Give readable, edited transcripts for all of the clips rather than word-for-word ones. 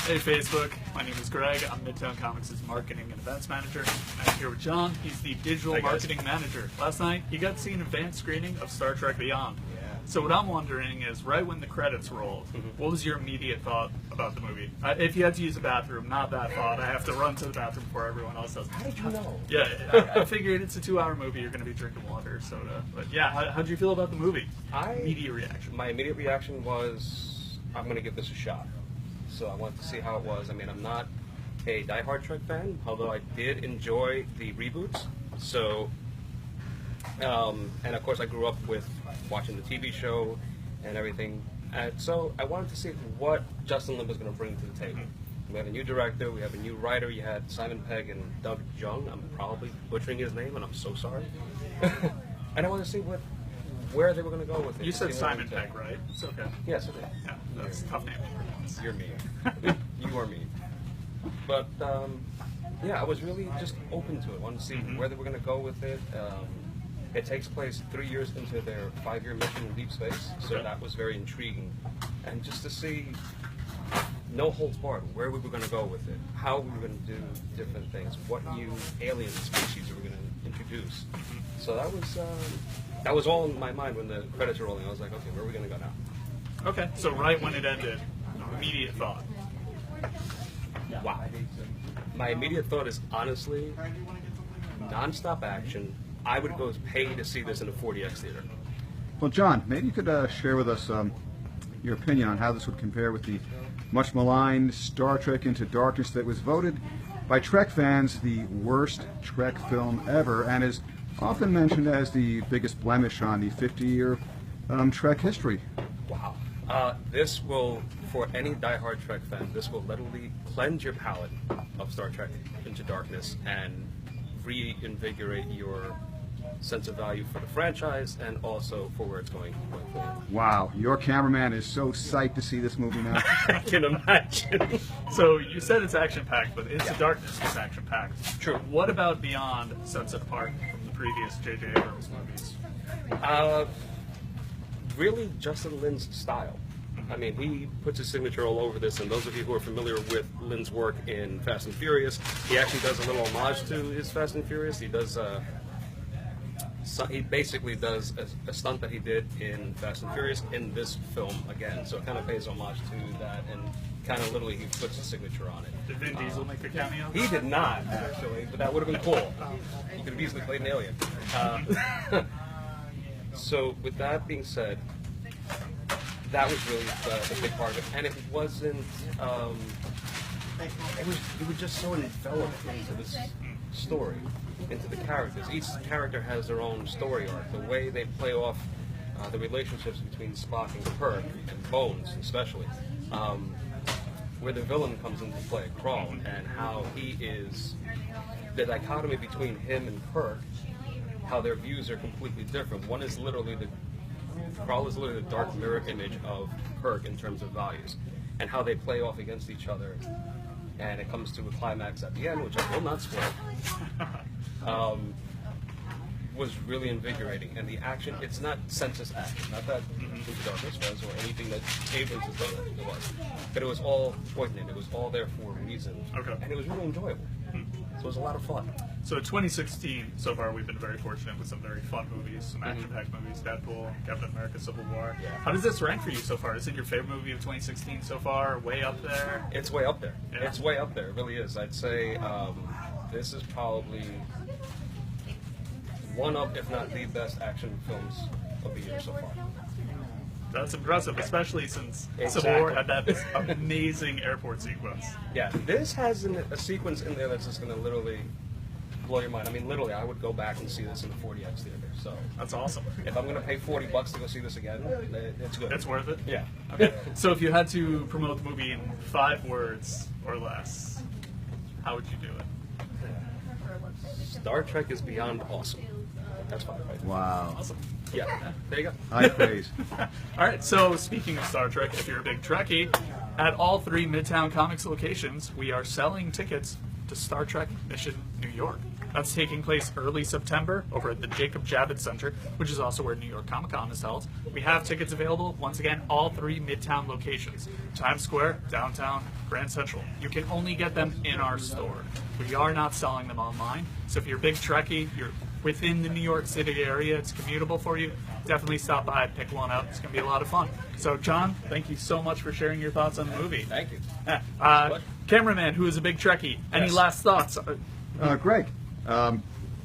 Hey Facebook, my name is Greg. I'm Midtown Comics' marketing and events manager. I'm here with John. He's the digital marketing manager. Last night, you got to see an advanced screening of Star Trek Beyond. So what I'm wondering is, right when the credits rolled, what was your immediate thought about the movie? If you had to use a bathroom, not that thought. I have to run to the bathroom before everyone else does. How did you know? Yeah, I figured it's a 2-hour movie. You're going to be drinking water, soda. But yeah, how did you feel about the movie? Immediate reaction. My immediate reaction was, I'm going to give this a shot. So I wanted to see how it was. I mean, I'm not a diehard Trek fan, although I did enjoy the reboots. So, and of course I grew up with watching the TV show and everything. And so I wanted to see what Justin Lin was going to bring to the table. We have a new director, we have a new writer. You had Simon Pegg and Doug Jung. I'm probably butchering his name, and I'm so sorry. And I wanted to see where they were going to go with it. You said Simon Pegg, right? It's okay. Yes, it is. Yeah, that's a tough name to pronounce. You're mean. You are mean. But, yeah, I was really just open to it. I wanted to see where they were going to go with it. It takes place 3 years into their 5-year mission in deep space, so that was very intriguing. And just to see, no holds barred, where we were going to go with it, how we were going to do different things, what new alien species we were going to introduce. So that was all in my mind when the credits were rolling. I was like, okay, where are we going to go now? Okay, so right when it ended, immediate thought. Wow. My immediate thought is, honestly, non-stop action. I would go pay to see this in a 4DX theater. Well, John, maybe you could share with us your opinion on how this would compare with the much maligned Star Trek Into Darkness that was voted by Trek fans the worst Trek film ever and is often mentioned as the biggest blemish on the 50-year Trek history. Wow. This will, for any diehard Trek fan, this will literally cleanse your palate of Star Trek Into Darkness and reinvigorate your sense of value for the franchise and also for where it's going forward. Wow, your cameraman is so psyched to see this movie now. I can imagine. So you said it's action-packed, but Into Darkness is action-packed. True. What about Beyond sets it apart from the previous J.J. Abrams movies? Really Justin Lin's style. I mean, he puts his signature all over this, and those of you who are familiar with Lin's work in Fast and Furious, he actually does a little homage to his Fast and Furious. He does, he basically does a stunt that he did in Fast and Furious in this film again. So it kind of pays homage to that, and kind of literally he puts his signature on it. Did Vin Diesel make a cameo? He did not, actually, but that would have been cool. He could have easily played an alien. So with that being said, that was really the big part of it, and it wasn't. You were just so enveloped into this story, into the characters. Each character has their own story arc. The way they play off the relationships between Spock and Kirk, and Bones especially, where the villain comes into play, Krall, and how he is the dichotomy between him and Kirk. How their views are completely different. One is literally Krall is literally the dark mirror image of Kirk in terms of values, and how they play off against each other, and it comes to a climax at the end, which I will not spoil, was really invigorating. And the action, it's not senseless action, not that Into Darkness was, or anything that Abrams has done that it was, but it was all poignant, it was all there for a reason, and it was really enjoyable. So it was a lot of fun. So 2016, so far we've been very fortunate with some very fun movies, some action-packed movies, Deadpool, Captain America, Civil War. Yeah. How does this rank for you so far? Is it your favorite movie of 2016 so far? Way up there? It's way up there. Yeah. It's way up there. It really is. I'd say this is probably one of, if not the best action films of the year so far. That's impressive, especially since Civil War had that amazing airport sequence. Yeah, this has a sequence in there that's just going to literally blow your mind. I mean, literally, I would go back and see this in the 4DX theater. So that's awesome. If I'm going to pay $40 to go see this again, it's good. It's worth it? Yeah. Okay. So if you had to promote the movie in 5 words or less, how would you do it? Star Trek is beyond awesome. That's 5, right? Wow. Awesome. Yeah, there you go. High praise. All right, so speaking of Star Trek, if you're a big Trekkie, at all 3 Midtown Comics locations, we are selling tickets to Star Trek Mission New York. That's taking place early September over at the Jacob Javits Center, which is also where New York Comic Con is held. We have tickets available, once again, all 3 Midtown locations: Times Square, Downtown, Grand Central. You can only get them in our store. We are not selling them online, so if you're a big Trekkie, you're within the New York City area, it's commutable for you, definitely stop by and pick one up. It's going to be a lot of fun. So, John, thank you so much for sharing your thoughts on the movie. Thank you. Cameraman, who is a big Trekkie, any Yes. last thoughts? Greg,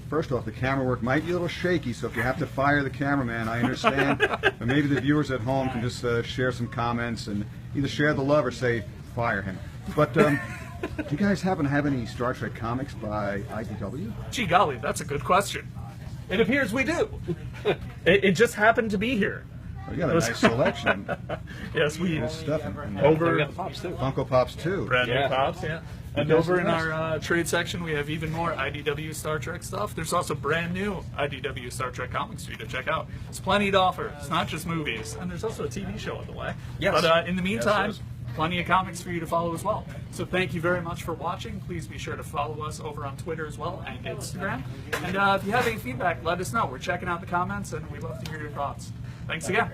first off, the camera work might be a little shaky, so if you have to fire the cameraman, I understand. But maybe the viewers at home can just share some comments and either share the love or say, fire him. But do you guys happen to have any Star Trek comics by IDW? Gee golly, that's a good question. It appears we do. It just happened to be here. We got a nice selection. Yes, we Good stuff. And, over We got the Pops, too. Funko Pops too. brand new Yeah. Pops, yeah. And guys over are in the our trade section, we have even more IDW Star Trek stuff. There's also brand new IDW Star Trek comics for you to check out. There's plenty to offer. It's not just movies, and there's also a TV show on the way. Yes. But in the meantime, Yes, plenty of comics for you to follow as well. So thank you very much for watching. Please be sure to follow us over on Twitter as well and Instagram. And if you have any feedback, let us know. We're checking out the comments, and we'd love to hear your thoughts. Thanks again.